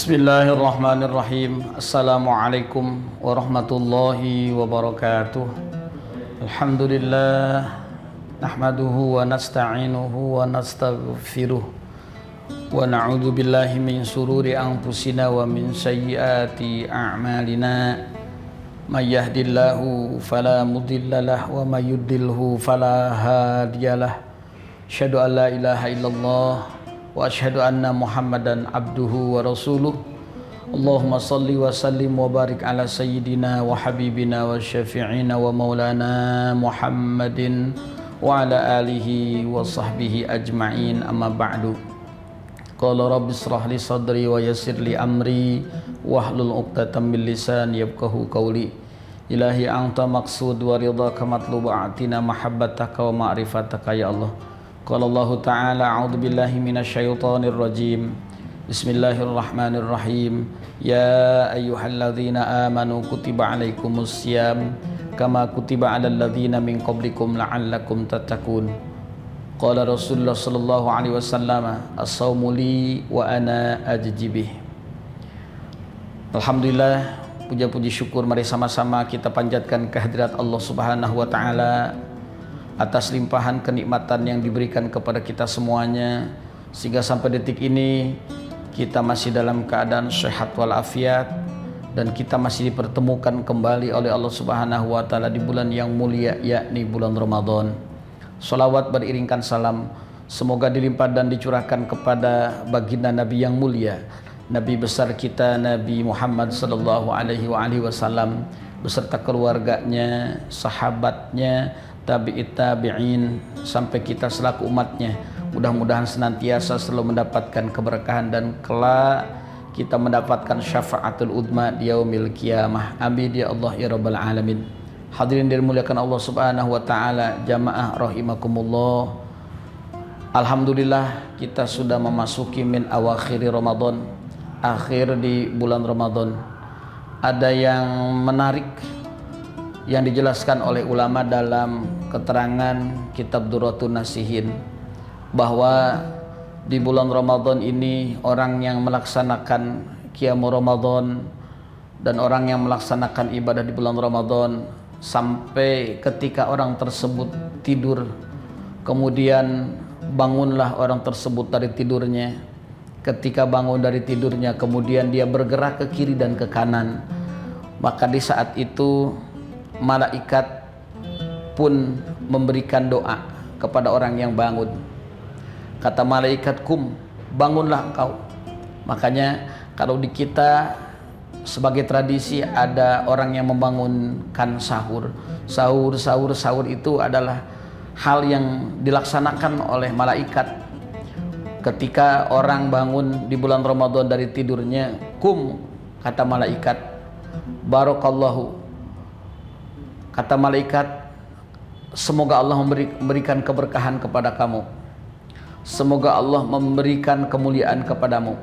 Bismillahirrahmanirrahim. Assalamualaikum warahmatullahi wabarakatuh. Alhamdulillah nahmaduhu wa nasta'inuhu wa nastaghfiruh wa na'udzu billahi min sururi anfusina wa min sayyiati a'malina. May yahdihillahu fala mudhillalah wa may yudlilhu fala hadiyalah. Asyhadu an la ilaha illallah wa asyhadu anna Muhammadan abduhu wa rasuluh. Allahumma salli wa sallim wa barik ala sayyidina wa habibina wa syafi'ina wa maulana Muhammadin wa ala alihi wa sahbihi ajma'in, amma ba'du. Qala rabbi israh li sadri wa yassir li amri wahlul 'uqdatam min lisani yafqahu qawli. Ilahi anta maqsud wa ridhaka matlubu atina mahabbataka wa ma'rifataka ya Allah. Qala Allah Ta'ala a'udzu billahi minasyaitonir rajim. Bismillahirrahmanirrahim. Ya ayyuhalladzina amanu kutiba 'alaikumus syiyam kama kutiba 'alal ladzina min qablikum la'allakum tattaqun. Qala Rasulullah sallallahu alaihi wasallam, as-shaumu li wa ana ajzi bih. Alhamdulillah, puja-puji syukur mari sama-sama kita panjatkan kehadirat Allah Subhanahu wa taala atas limpahan kenikmatan yang diberikan kepada kita semuanya, sehingga sampai detik ini kita masih dalam keadaan sehat walafiat dan kita masih dipertemukan kembali oleh Allah Subhanahu wa taala di bulan yang mulia, yakni bulan Ramadan. Salawat beriringkan salam semoga dilimpah dan dicurahkan kepada baginda Nabi yang mulia, Nabi besar kita Nabi Muhammad sallallahu alaihi wasallam beserta keluarganya, sahabatnya, tabi'it tabi'in sampai kita selaku umatnya. Mudah-mudahan senantiasa selalu mendapatkan keberkahan dan kelak kita mendapatkan syafaatul udma di yaumil qiyamah. Amin ya Allah ya rabbal alamin. Hadirin dimuliakan Allah Subhanahu wa taala, jamaah rahimakumullah. Alhamdulillah kita sudah memasuki min awakhiri Ramadan, akhir di bulan Ramadan. Ada yang menarik yang dijelaskan oleh ulama dalam keterangan kitab Durratun Nasihin, bahwa di bulan Ramadan ini orang yang melaksanakan qiyamul Ramadan dan orang yang melaksanakan ibadah di bulan Ramadan sampai ketika orang tersebut tidur, kemudian bangunlah orang tersebut dari tidurnya. Ketika bangun dari tidurnya kemudian dia bergerak ke kiri dan ke kanan, maka di saat itu malaikat pun memberikan doa kepada orang yang bangun. Kata malaikat, kum, bangunlah engkau. Makanya kalau di kita sebagai tradisi ada orang yang membangunkan sahur. Sahur itu adalah hal yang dilaksanakan oleh malaikat. Ketika orang bangun di bulan Ramadan dari tidurnya, kum, kata malaikat, barakallahu, kata malaikat, semoga Allah memberikan keberkahan kepada kamu, semoga Allah memberikan kemuliaan kepadamu.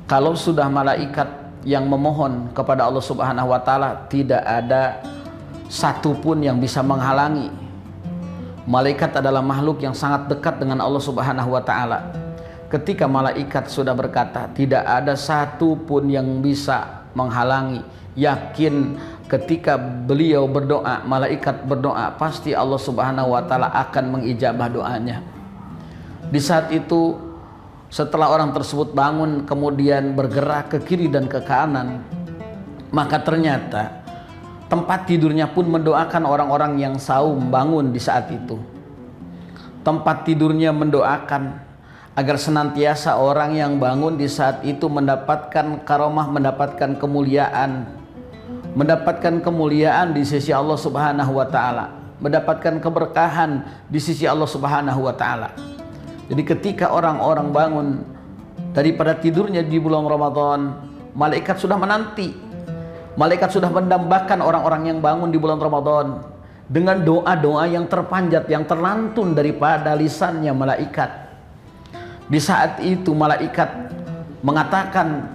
Kalau sudah malaikat yang memohon kepada Allah Subhanahu wa taala, tidak ada satupun yang bisa menghalangi. Malaikat adalah makhluk yang sangat dekat dengan Allah Subhanahu wa taala. Ketika malaikat sudah berkata, tidak ada satupun yang bisa menghalangi. Yakin ketika beliau berdoa, malaikat berdoa, pasti Allah Subhanahu wa taala akan mengijabah doanya. Di saat itu setelah orang tersebut bangun kemudian bergerak ke kiri dan ke kanan, maka ternyata tempat tidurnya pun mendoakan orang-orang yang saum bangun di saat itu. Tempat tidurnya mendoakan agar senantiasa orang yang bangun di saat itu mendapatkan karomah, mendapatkan kemuliaan, mendapatkan kemuliaan di sisi Allah Subhanahu wa taala, mendapatkan keberkahan di sisi Allah Subhanahu wa taala. Jadi ketika orang-orang bangun daripada tidurnya di bulan Ramadan, malaikat sudah menanti. Malaikat sudah mendambakan orang-orang yang bangun di bulan Ramadan dengan doa-doa yang terpanjat, yang terlantun daripada lisannya malaikat. Di saat itu malaikat mengatakan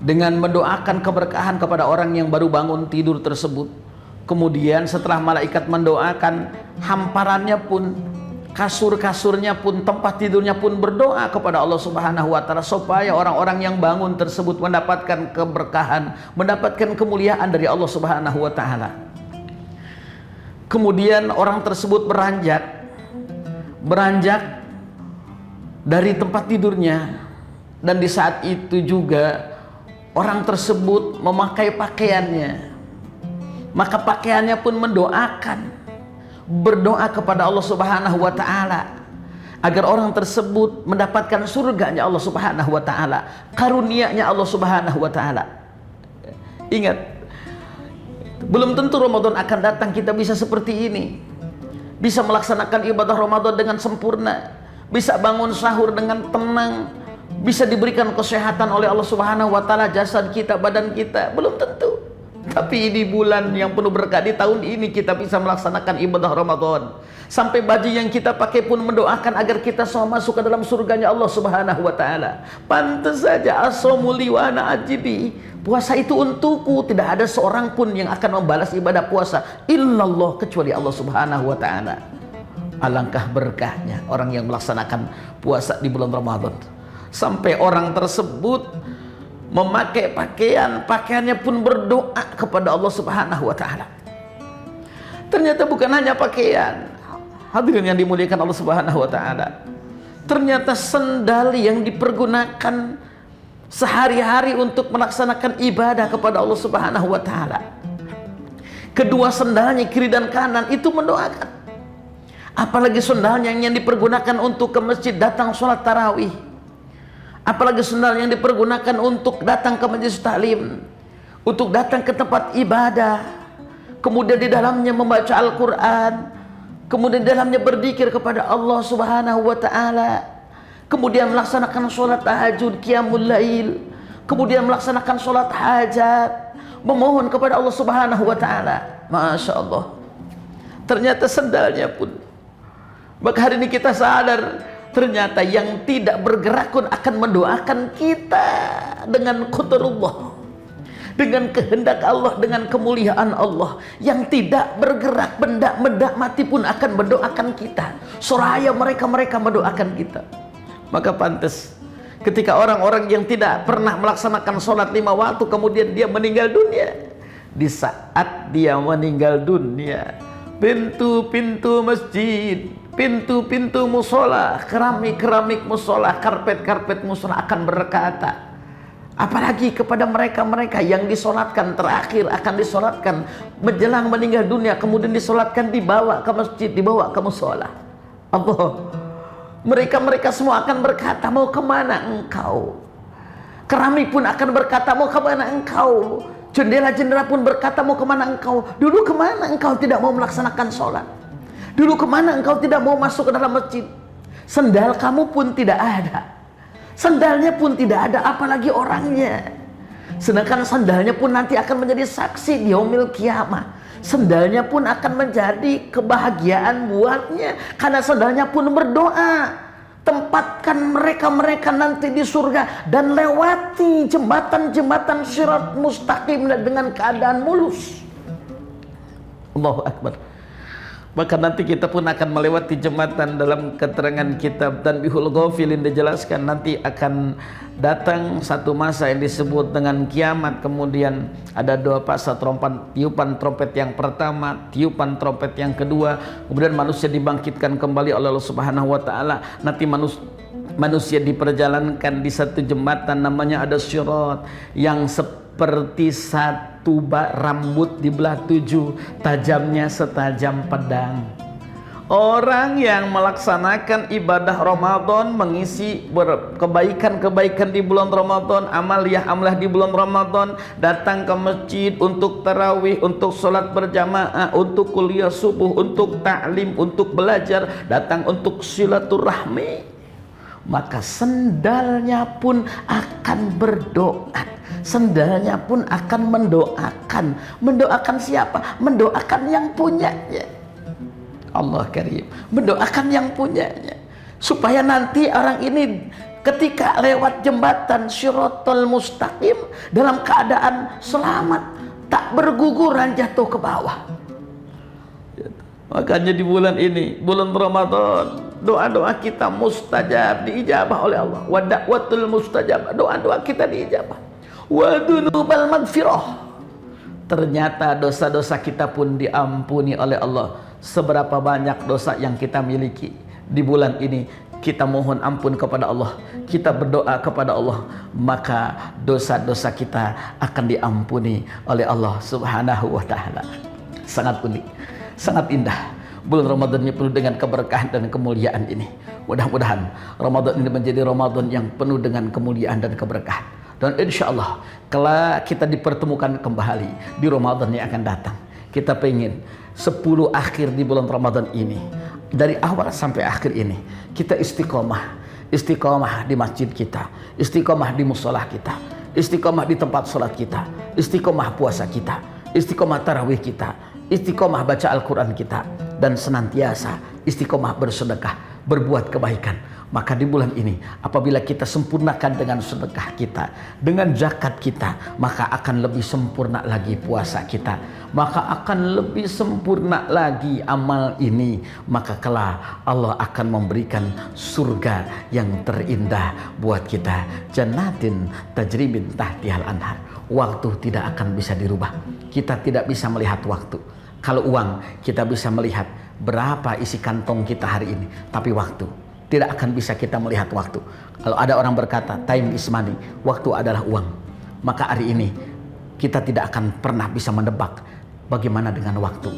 dengan mendoakan keberkahan kepada orang yang baru bangun tidur tersebut. Kemudian setelah malaikat mendoakan, hamparannya pun kasur-kasurnya pun, tempat tidurnya pun berdoa kepada Allah Subhanahu wa taala supaya orang-orang yang bangun tersebut mendapatkan keberkahan, mendapatkan kemuliaan dari Allah Subhanahu wa taala. Kemudian orang tersebut beranjak dari tempat tidurnya, dan di saat itu juga orang tersebut memakai pakaiannya, maka pakaiannya pun berdoa kepada Allah Subhanahu wa taala agar orang tersebut mendapatkan surganya Allah Subhanahu wa taala, karunia-Nya Allah Subhanahu wa taala. Ingat, belum tentu Ramadan akan datang kita bisa seperti ini, bisa melaksanakan ibadah Ramadan dengan sempurna, bisa bangun sahur dengan tenang, bisa diberikan kesehatan oleh Allah Subhanahu wa taala jasad kita, badan kita. Belum tentu. Tapi di bulan yang penuh berkah, di tahun ini kita bisa melaksanakan ibadah Ramadan. Sampai baju yang kita pakai pun mendoakan agar kita semua masuk ke dalam surganya Allah Subhanahu wa taala. Pantas saja as-shaumu li wa ana ajibi. Puasa itu untukku, tidak ada seorang pun yang akan membalas ibadah puasa illallah, kecuali Allah Subhanahu wa taala. Alangkah berkahnya orang yang melaksanakan puasa di bulan Ramadan. Sampai orang tersebut memakai pakaiannya pun berdoa kepada Allah Subhanahu wa taala. Ternyata bukan hanya pakaian, hadirin yang dimuliakan Allah Subhanahu wa taala, ternyata sendal yang dipergunakan sehari-hari untuk melaksanakan ibadah kepada Allah Subhanahu wa taala, kedua sendalnya kiri dan kanan itu mendoakan. Apalagi sendalnya yang dipergunakan untuk ke masjid datang sholat tarawih, apalagi sendal yang dipergunakan untuk datang ke majelis taklim, untuk datang ke tempat ibadah, kemudian di dalamnya membaca Al-Quran, kemudian di dalamnya berzikir kepada Allah Subhanahu wa taala, kemudian melaksanakan sholat tahajud, qiyamul lail, kemudian melaksanakan sholat hajat, memohon kepada Allah Subhanahu wa taala. Masya Allah, ternyata sendalnya pun. Maka hari ini kita sadar, ternyata yang tidak bergerak pun akan mendoakan kita dengan qadarullah, dengan kehendak Allah, dengan kemuliaan Allah. Yang tidak bergerak, benda mati pun akan mendoakan kita, seraya mereka mendoakan kita. Maka pantas ketika orang-orang yang tidak pernah melaksanakan sholat 5 waktu kemudian dia meninggal dunia, di saat dia meninggal dunia, pintu-pintu masjid, pintu-pintu musola, keramik-keramik musola, karpet-karpet musola akan berkata, apalagi kepada mereka-mereka yang disolatkan terakhir, akan disolatkan menjelang meninggal dunia, kemudian disolatkan, dibawa ke masjid, dibawa ke musola. Allah, mereka-mereka semua akan berkata, mau kemana engkau? Keramik pun akan berkata, mau kemana engkau? Jendela-jendela pun berkata, mau kemana engkau? Dulu kemana engkau tidak mau melaksanakan sholat? Dulu kemana engkau tidak mau masuk ke dalam masjid? Sendal kamu pun tidak ada, sendalnya pun tidak ada, apalagi orangnya. Sedangkan sandalnya pun nanti akan menjadi saksi di yaumil kiamah. Sandalnya pun akan menjadi kebahagiaan buatnya, karena sandalnya pun berdoa, tempatkan mereka-mereka nanti di surga dan lewati jembatan-jembatan sirat mustaqim dengan keadaan mulus. Allahu Akbar. Maka nanti kita pun akan melewati jembatan. Dalam keterangan kitab Tanbihul Ghafilin dijelaskan nanti akan datang satu masa yang disebut dengan kiamat. Kemudian ada 2 fasa tiupan trompet yang pertama, tiupan trompet yang kedua, kemudian manusia dibangkitkan kembali oleh Allah Subhanahu wa taala. Nanti manusia diperjalankan di satu jembatan, namanya ada sirat, yang seperti satu rambut dibelah 7, tajamnya setajam pedang. Orang yang melaksanakan ibadah Ramadan, mengisi kebaikan-kebaikan di bulan Ramadan, amaliyah-amaliyah di bulan Ramadan, datang ke masjid untuk tarawih, untuk sholat berjamaah, untuk kuliah subuh, untuk ta'lim, untuk belajar, datang untuk silaturahmi, maka sendalnya pun akan berdoa. Sendalnya pun akan mendoakan. Mendoakan siapa? Mendoakan yang punyanya. Allah Karim, mendoakan yang punyanya, supaya nanti orang ini ketika lewat jembatan Shiratal Mustaqim dalam keadaan selamat, tak berguguran jatuh ke bawah. Makanya di bulan ini, bulan Ramadan, doa-doa kita mustajab, diijabah oleh Allah. Wa da'watul mustajab, doa-doa kita diijabah. Wa dzunubal maghfirah, ternyata dosa-dosa kita pun diampuni oleh Allah. Seberapa banyak dosa yang kita miliki di bulan ini, kita mohon ampun kepada Allah, kita berdoa kepada Allah, maka dosa-dosa kita akan diampuni oleh Allah Subhanahu wa taala. Sangat unik, sangat indah. Bulan Ramadan ini penuh dengan keberkahan dan kemuliaan ini. Mudah-mudahan Ramadan ini menjadi Ramadan yang penuh dengan kemuliaan dan keberkahan. Dan insya Allah kelak kita dipertemukan kembali di Ramadan yang akan datang. Kita pengen 10 akhir di bulan Ramadan ini, dari awal sampai akhir ini, kita istiqomah. Istiqomah di masjid kita, istiqomah di musolah kita, istiqomah di tempat sholat kita, istiqomah puasa kita, istiqomah tarawih kita, istiqomah baca Al-Quran kita, dan senantiasa istiqomah bersedekah, berbuat kebaikan. Maka di bulan ini apabila kita sempurnakan dengan sedekah kita, dengan zakat kita, maka akan lebih sempurna lagi puasa kita, maka akan lebih sempurna lagi amal ini. Maka kelak Allah akan memberikan surga yang terindah buat kita, jannatin tajri min tahtihal anhar. Waktu tidak akan bisa dirubah, kita tidak bisa melihat waktu. Kalau uang kita bisa melihat berapa isi kantong kita hari ini, tapi waktu tidak akan bisa kita melihat waktu. Kalau ada orang berkata time is money, waktu adalah uang, maka hari ini kita tidak akan pernah bisa menebak bagaimana dengan waktu.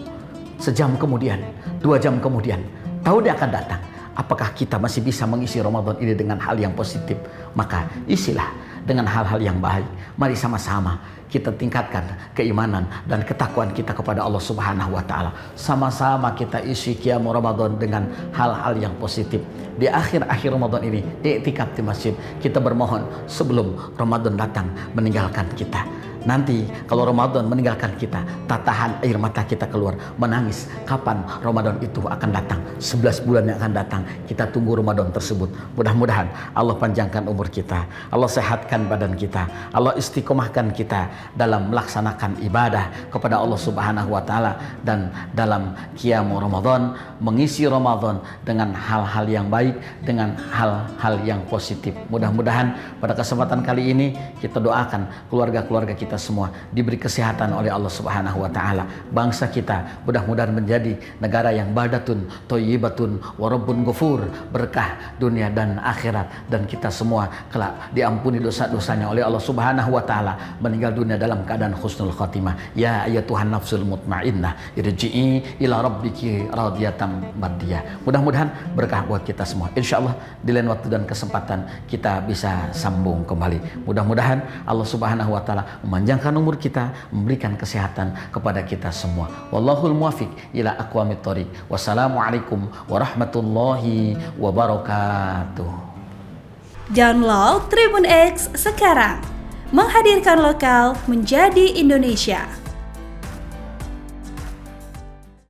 Sejam kemudian, 2 jam kemudian, tahun yang akan datang, apakah kita masih bisa mengisi Ramadan ini dengan hal yang positif? Maka isilah dengan hal-hal yang baik. Mari sama-sama kita tingkatkan keimanan dan ketakwaan kita kepada Allah Subhanahu wa taala. Sama-sama kita isi qiyam Ramadan dengan hal-hal yang positif. Di akhir-akhir Ramadan ini, i'tikaf di masjid, kita bermohon sebelum Ramadan datang meninggalkan kita. Nanti kalau Ramadan meninggalkan kita, tak tahan air mata kita keluar, menangis. Kapan Ramadan itu akan datang? 11 bulan yang akan datang, kita tunggu Ramadan tersebut. Mudah-mudahan Allah panjangkan umur kita, Allah sehatkan badan kita, Allah istiqomahkan kita dalam melaksanakan ibadah kepada Allah Subhanahu wa taala, dan dalam qiyam Ramadan, mengisi Ramadan dengan hal-hal yang baik, dengan hal-hal yang positif. Mudah-mudahan pada kesempatan kali ini kita doakan keluarga-keluarga kita semua diberi kesehatan oleh Allah Subhanahu wa taala. Bangsa kita mudah-mudahan menjadi negara yang baldatun thayyibatun wa rabbun ghafur, berkah dunia dan akhirat, dan kita semua kelak diampuni dosa-dosanya oleh Allah Subhanahu wa taala, meninggal dunia dalam keadaan husnul khatimah. Ya ayyatuhan nafsul mutmainnah irji'i ila rabbiki radiyatan mardiyah. Mudah-mudahan berkah buat kita semua. Insyaallah di lain waktu dan kesempatan kita bisa sambung kembali. Mudah-mudahan Allah Subhanahu wa taala memanjangkan umur kita, memberikan kesehatan kepada kita semua. Wallahul muwaffiq ila aqwamit thoriq. Wassalamualaikum warahmatullahi wabarakatuh. Download Tribun X sekarang, menghadirkan lokal menjadi Indonesia.